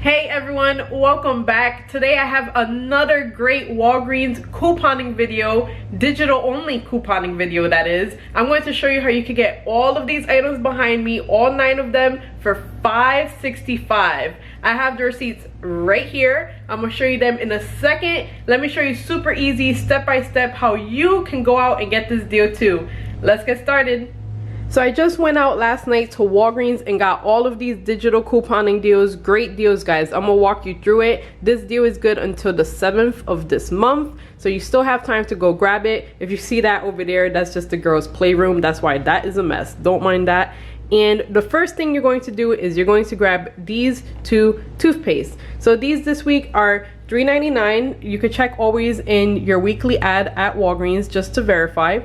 Hey everyone, welcome back. Today I have another great Walgreens couponing video, digital only couponing video that is. I'm going to show you how you can get all of these items behind me, all 9 of them for $5.65. I have the receipts right here. I'm gonna show you them in a second. Let me show you super easy, step by step, how you can go out and get this deal too. Let's get started. So I just went out last night to Walgreens and got all of these digital couponing deals. Great deals, guys. I'm gonna walk you through it. This deal is good until the 7th of this month, so you still have time to go grab it. If you see that over there, that's just the girls' playroom. That's why that is a mess. Don't mind that. And the first thing you're going to do is you're going to grab these 2 toothpaste. So these this week are $3.99. You could check always in your weekly ad at Walgreens just to verify.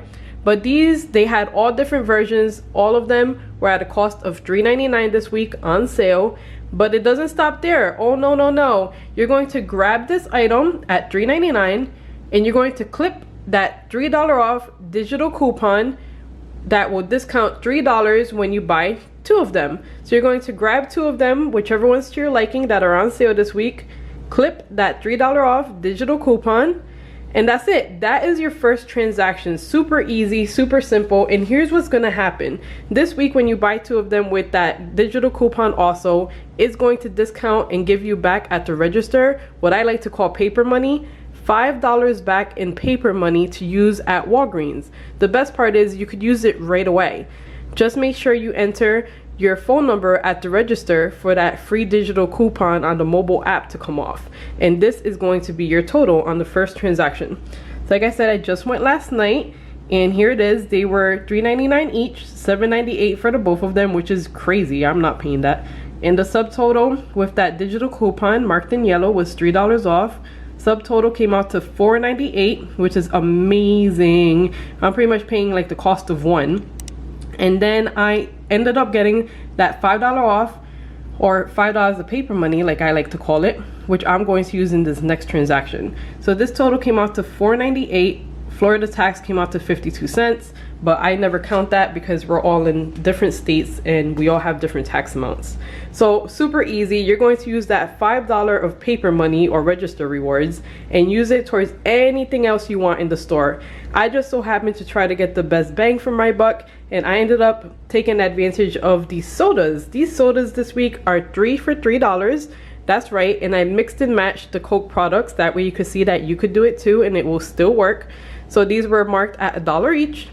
But these, they had all different versions. All of them were at a cost of $3.99 this week on sale. But it doesn't stop there. Oh, no, no, no. You're going to grab this item at $3.99 and you're going to clip that $3 off digital coupon that will discount $3 when you buy 2 of them. So you're going to grab 2 of them, whichever ones to your liking that are on sale this week. Clip that $3 off digital coupon. And that's it. That is your first transaction. Super easy, super simple. And here's what's gonna happen. This week when you buy 2 of them with that digital coupon also, it's going to discount and give you back at the register what I like to call paper money. $5 back in paper money to use at Walgreens. The best part is you could use it right away. Just make sure you enter your phone number at the register for that free digital coupon on the mobile app to come off. And this is going to be your total on the first transaction. So like I said, I just went last night and here it is. They were $3.99 each, $7.98 for the both of them, which is crazy. I'm not paying that. And the subtotal with that digital coupon marked in yellow was $3 off. Subtotal came out to $4.98, which is amazing. I'm pretty much paying like the cost of one. And then I ended up getting that $5 off, or $5 of paper money like I like to call it, which I'm going to use in this next transaction. So this total came out to $4.98. Florida tax came out to 52 cents, but I never count that because we're all in different states and we all have different tax amounts. So super easy. You're going to use that $5 of paper money or register rewards and use it towards anything else you want in the store. I just so happened to try to get the best bang for my buck, and I ended up taking advantage of these sodas. These sodas this week are 3 for $3. That's right, and I mixed and matched the Coke products. That way you could see that you could do it too and it will still work. So these were marked at $1 each.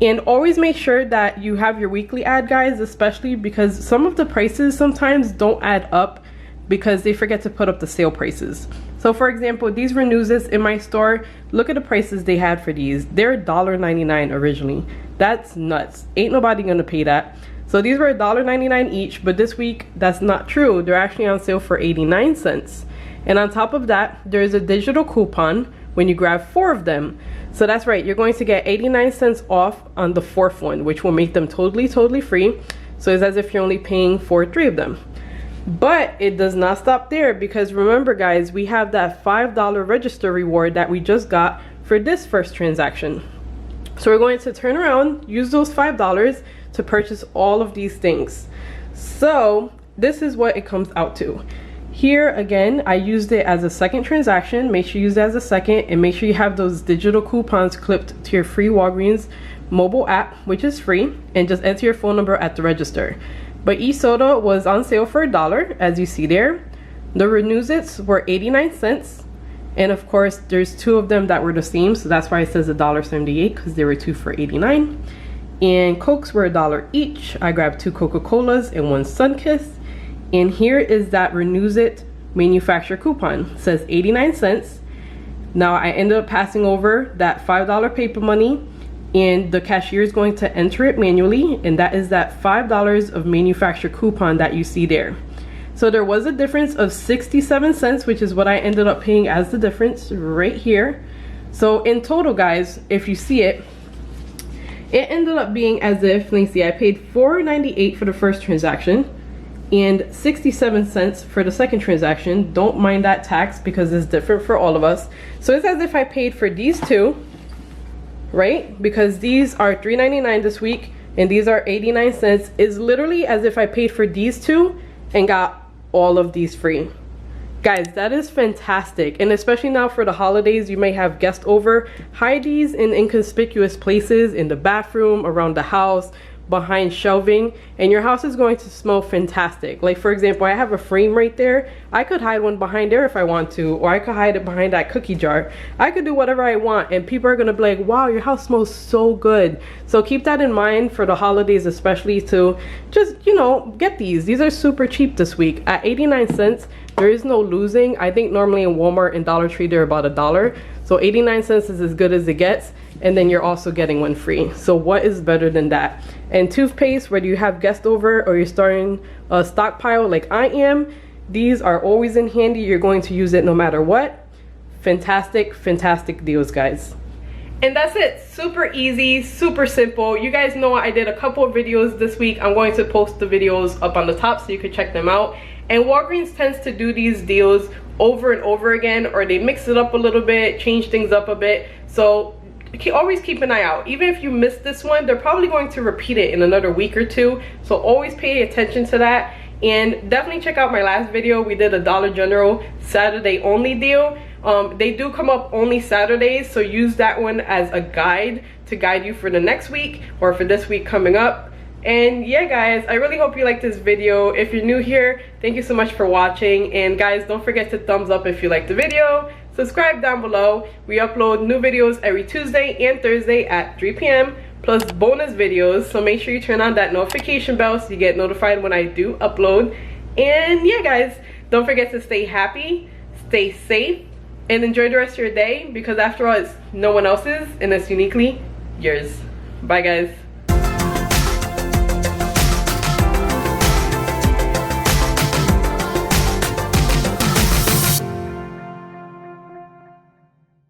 And always make sure that you have your weekly ad, guys, especially because some of the prices sometimes don't add up because they forget to put up the sale prices. So for example, these Renewses in my store, look at the prices they had for these. They're $1.99 originally. That's nuts. Ain't nobody gonna pay that. So these were $1.99 each, but this week that's not true. They're actually on sale for 89 cents. And on top of that, there's a digital coupon when you grab 4 of them. So that's right, you're going to get 89 cents off on the 4th one, which will make them totally free. So it's as if you're only paying for 3 of them. But it does not stop there, because remember guys, we have that $5 register reward that we just got for this first transaction. So we're going to turn around, use those $5 to purchase all of these things. So this is what it comes out to. Here again, I used it as a second transaction. Make sure you use it as a second, and make sure you have those digital coupons clipped to your free Walgreens mobile app, which is free, and just enter your phone number at the register. But each soda was on sale for $1, as you see there. The Renewsits were 89 cents. And of course, there's 2 of them that were the same, so that's why it says $1.78, because there were 2 for 89. And Cokes were $1 each. I grabbed 2 Coca-Colas and 1 Sunkist. And here is that Renewsit manufacturer coupon. It says 89 cents. Now I ended up passing over that $5 paper money, and the cashier is going to enter it manually, and that is that $5 of manufacturer coupon that you see there. So there was a difference of 67 cents, which is what I ended up paying as the difference right here. So in total, guys, if you see it, it ended up being as if, let me see, I paid $4.98 for the first transaction and 67 cents for the second transaction. Don't mind that tax because it's different for all of us. So it's as if I paid for these 2, right? Because these are $3.99 this week and these are 89 cents. It's literally as if I paid for these 2 and got all of these free. Guys, that is fantastic. And especially now for the holidays, you may have guests over. Hide these in inconspicuous places, in the bathroom, around the house, behind shelving, and your house is going to smell fantastic. Like for example, I have a frame right there. I could hide one behind there if I want to, or I could hide it behind that cookie jar. I could do whatever I want, and people are gonna be like, wow, your house smells so good. So keep that in mind for the holidays, especially, to just, you know, get these. These are super cheap this week at 89 cents. There is no losing. I think normally in Walmart and Dollar Tree they're about $1. So 89 cents is as good as it gets. And then you're also getting one free. So what is better than that? And toothpaste, whether you have guests over or you're starting a stockpile like I am, these are always in handy. You're going to use it no matter what. Fantastic, fantastic deals, guys. And that's it. Super easy, super simple. You guys know I did a couple of videos this week. I'm going to post the videos up on the top so you can check them out. And Walgreens tends to do these deals over and over again, or they mix it up a little bit, change things up a bit. So always keep an eye out. Even if you missed this one, they're probably going to repeat it in another week or two. So always pay attention to that. And definitely check out my last video. We did a Dollar General Saturday only deal. They do come up only Saturdays, so use that one as a guide to guide you for the next week or for this week coming up. And yeah, guys, I really hope you liked this video. If you're new here, thank you so much for watching. And guys, don't forget to thumbs up if you liked the video. Subscribe down below. We upload new videos every Tuesday and Thursday at 3 p.m. plus bonus videos. So make sure you turn on that notification bell so you get notified when I do upload. And yeah, guys, don't forget to stay happy, stay safe, and enjoy the rest of your day, because after all, it's no one else's and it's uniquely yours. Bye, guys.